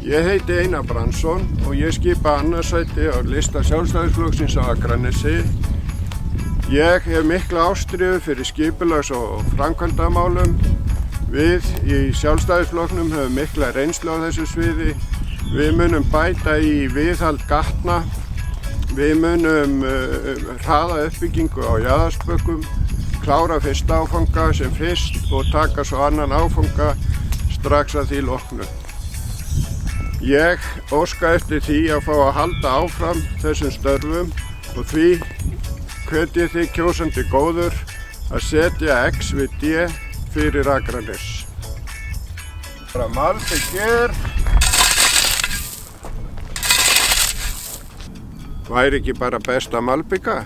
Ég heiti Einar Brandsson og ég skipa annarsæti á lista Sjálfstæðisflokksins á Akranesi. Ég hef mikla ástríðu fyrir skipulags- og framkvæmdamálum. Við í Sjálfstæðisflokknum höfum mikla reynslu á þessu sviði. Við munum bæta í viðhald gatna. Við munum hraða uppbyggingu á jaðarspökkum, klára fyrsta áfanga sem fyrst og taka svo annan áfanga strax að því loknu. Ég óska eftir því að fá að halda áfram þessum störfum og því hvet ég þig kjósandi góður að setja X við D fyrir Akranes. Bara malbygg hér. Væri ekki bara best að malbygga?